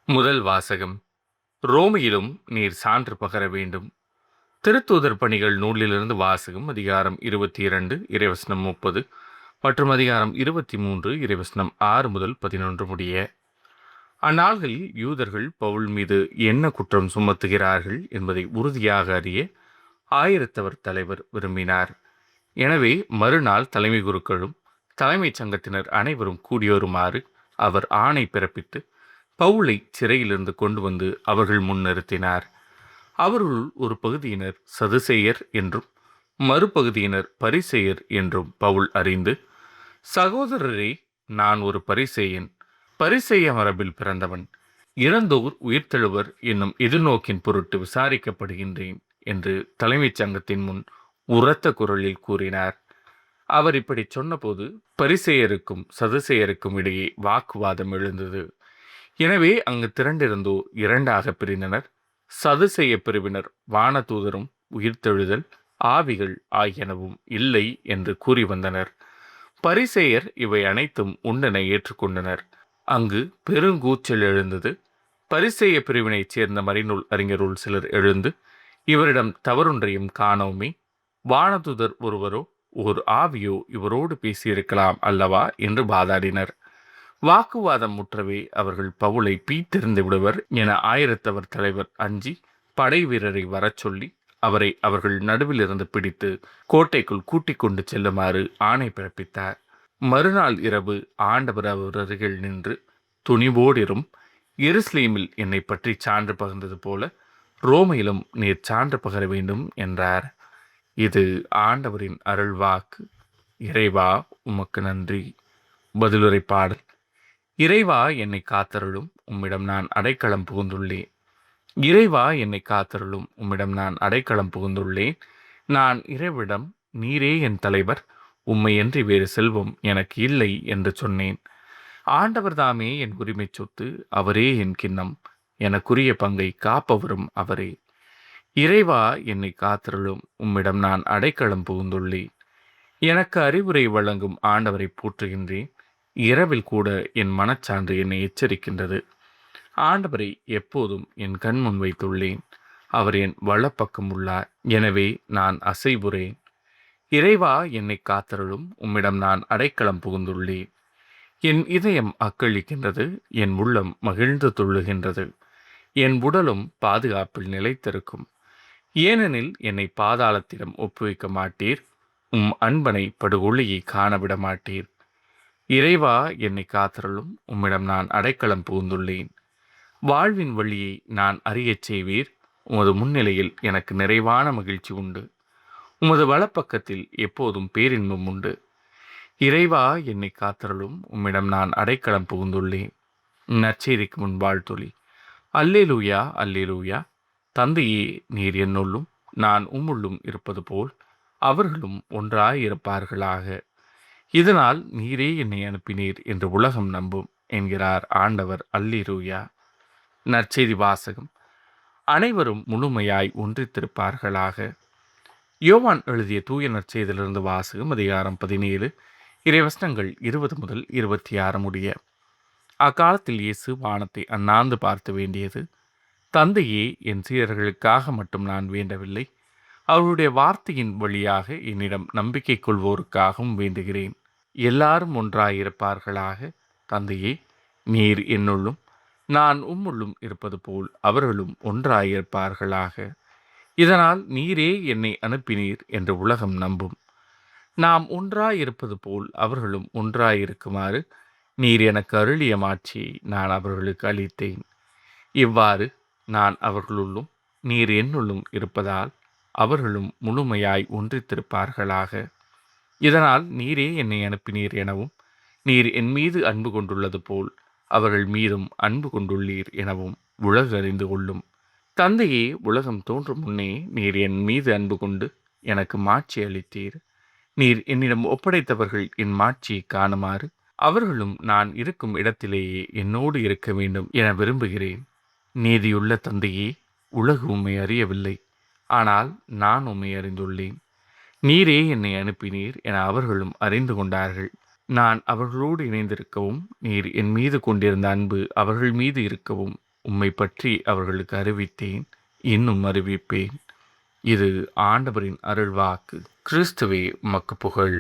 முதல் வாசகம். ரோமையிலும் நீர் சான்று பகர வேண்டும். திருத்தூதர் பணிகள் நூலிலிருந்து வாசகம். அதிகாரம் 22 இறைவசனம் 30 மற்றும் அதிகாரம் 23 இறைவசனம் 6 முதல் 11 முடிய. அந்நாள்களில் யூதர்கள் பவுல் மீது என்ன குற்றம் சுமத்துகிறார்கள் என்பதை உறுதியாக அறிய ஆயிரத்தவர் தலைவர் விரும்பினார். எனவே மறுநாள் தலைமை குருக்களும் தலைமைச் சங்கத்தினர் அனைவரும் கூடியோருமாறு அவர் ஆணை பிறப்பித்து பவுலை சிறையிலிருந்து கொண்டு வந்து அவர்கள் முன் நிறுத்தினார். அவர்களுள் ஒரு பகுதியினர் சதுசேயர் என்றும் மறுபகுதியினர் பரிசேயர் என்றும் பவுல் அறிந்து, சகோதரரே, நான் ஒரு பரிசேயன், பரிசேய மரபில் பிறந்தவன், இறந்தோர் உயிர்த்தெழுவர் என்னும் எதிர்நோக்கின் பொருட்டு விசாரிக்கப்படுகின்றேன் என்று தலைமைச் சங்கத்தின் முன் உரத்த குரலில் கூறினார். அவர் இப்படி சொன்னபோது பரிசேயருக்கும் சதுசேயருக்கும் இடையே வாக்குவாதம் எழுந்தது. எனவே அங்கு திரண்டிருந்தோர் இரண்டாக பிரிந்தனர். சதுசேய பிரிவினர் வானதூதரும் உயிர்த்தெழுதல் ஆவிகள் ஆகியனவும் இல்லை என்று கூறி வந்தனர். பரிசேயர் இவை அனைத்தும் உண்டென ஏற்றுக்கொண்டனர். அங்கு பெருங்கூச்சல் எழுந்தது. பரிசேய பிரிவினைச் சேர்ந்த மறைநூல் அறிஞருள் சிலர் எழுந்து, இவரிடம் தவறொன்றையும் காணோமே, வானதூதர் ஒருவரோ ஒரு ஆவியோ இவரோடு பேசியிருக்கலாம் அல்லவா என்று வாதாடினர். வாக்குவாதம் முற்றவே அவர்கள் பவுலை பீத்தெறிந்து விடுவர் என ஆயிரத்தவர் தலைவர் அஞ்சி படை வீரரை வரச் சொல்லி அவரை அவர்கள் நடுவிலிருந்து பிடித்து கோட்டைக்குள் கூட்டிக் கொண்டு செல்லுமாறு ஆணை பிறப்பித்தார். மறுநாள் இரவு ஆண்டவர் அவர் அருகில் நின்று, துணிவோடிரும், எருசலேமில் என்னை பற்றி சான்று பகிர்ந்தது போல ரோமையிலும் நீர் சான்று பகர வேண்டும் என்றார். இது ஆண்டவரின் அருள்வாக்கு. இறைவா, உமக்கு நன்றி. பதிலுரை பாடல். இறைவா, என்னை காத்தருளும், உம்மிடம் நான் அடைக்கலம் புகுந்துள்ளேன். இறைவா, என்னை காத்தருளும், உம்மிடம் நான் அடைக்கலம் புகுந்துள்ளேன். நான் இறைவிடம், நீரே என் தலைவர், உம்மையன்றி வேறு செல்வம் எனக்கு இல்லை என்று சொன்னேன். ஆண்டவர் தாமே என் உரிமை சொத்து, அவரே என் கிண்ணம், எனக்குரிய பங்கை காப்பவரும் அவரே. இறைவா, என்னை காத்தருளும், உம்மிடம் நான் அடைக்கலம் புகுந்துள்ளேன். எனக்கு அறிவுரை வழங்கும் ஆண்டவரை போற்றுகின்றேன். இரவில் கூட என் மனச்சான்று என்னை எச்சரிக்கின்றது. ஆண்டவரை எப்போதும் என் கண் முன் வைத்துள்ளேன். அவர் என் வலப்பக்கம் உள்ளார். எனவே நான் அசைவுறேன். இறைவா, என்னை காத்தருளும், உம்மிடம் நான் அடைக்கலம் புகுந்துள்ளேன். என் இதயம் அக்களிக்கின்றது, என் உள்ளம் மகிழ்ந்து துள்ளுகின்றது. என் உடலும் பாதுகாப்பில் நிலைத்திருக்கும். ஏனெனில் என்னை பாதாளத்திடம் ஒப்புவிக்க மாட்டீர். அன்பனை படுகொலியை காணவிட மாட்டீர். இறைவா, என்னை காத்தருளும், உம்மிடம் நான் அடைக்கலம் புகுந்துள்ளேன். வாழ்வின் வழியை நான் அறியச் செய்வீர். உமது முன்னிலையில் எனக்கு நிறைவான மகிழ்ச்சி உண்டு. உமது வலப்பக்கத்தில் எப்போதும் பேரின்பம் உண்டு. இறைவா, என்னை காத்தருளும், உம்மிடம் நான் அடைக்கலம் புகுந்துள்ளேன். நற்செய்திக்கு முன் வாழ்த்தொலி. அல்லேலூயா, அல்லேலூயா. தந்தையே, நீர் என்னுள்ளும் நான் உம்முள்ளும் இருப்பது போல் அவர்களும் ஒன்றாயிருப்பார்களாக. இதனால் நீரே என்னை அனுப்பினீர் என்று உலகம் நம்பும் என்கிறார் ஆண்டவர். அல்லேலூயா. நற்செய்தி வாசகம். அனைவரும் முழுமையாய் ஒன்றித்திருப்பார்களாக. யோவான் எழுதிய தூய நற்செய்தியிலிருந்து வாசகம். அதிகாரம் 17 இறைவசனங்கள் 20 முதல் 26 முடிய. அக்காலத்தில் இயேசு வானத்தை அண்ணாந்து பார்த்து வேண்டியது, தந்தையே, என் சீடர்களுக்காக மட்டும் நான் வேண்டவில்லை, அவருடைய வார்த்தையின் வழியாக என்னிடம் நம்பிக்கை கொள்வோருக்காகவும் வேண்டுகிறேன். எல்லாரும் ஒன்றாயிருப்பார்களாக. தந்தையே, நீர் என்னுள்ளும் நான் உம்முள்ளும் இருப்பது போல் அவர்களும் ஒன்றாயிருப்பார்களாக. இதனால் நீரே என்னை அனுப்பினீர் என்று உலகம் நம்பும். நாம் ஒன்றாயிருப்பது போல் அவர்களும் ஒன்றாயிருக்குமாறு நீர் எனக்கு அருளிய மாட்சியை நான் அவர்களுக்கு அளித்தேன். இவ்வாறு நான் அவர்களுள்ளும் நீர் என்னுள்ளும் இருப்பதால் அவர்களும் முழுமையாய் ஒன்றித்திருப்பார்களாக. இதனால் நீரே என்னை அனுப்பினீர் எனவும், நீர் என் மீது அன்பு கொண்டுள்ளது போல் அவர்கள் மீதும் அன்பு கொண்டுள்ளீர் எனவும் உலகு அறிந்து கொள்ளும். தந்தையே, உலகம் தோன்றும் முன்னே நீர் என் மீது அன்பு கொண்டு எனக்கு மாட்சி அளித்தீர். நீர் என்னிடம் ஒப்படைத்தவர்கள் என் மாட்சியை காணுமாறு அவர்களும் நான் இருக்கும் இடத்திலேயே என்னோடு இருக்க வேண்டும் என விரும்புகிறேன். நீதியுள்ள தந்தையே, உலகு உம்மை அறியவில்லை, ஆனால் நான் உம்மை அறிந்துள்ளேன். நீரே என்னை அனுப்பினீர் என அவர்களும் அறிந்து கொண்டார்கள். நான் அவர்களோடு இணைந்திருக்கவும், நீர் என் மீது கொண்டிருந்த அன்பு அவர்கள் மீது இருக்கவும் உம்மை பற்றி அவர்களுக்கு அறிவித்தேன், இன்னும் அறிவிப்பேன். இது ஆண்டவரின் அருள்வாக்கு. கிறிஸ்துவே உமக்கு புகழ்.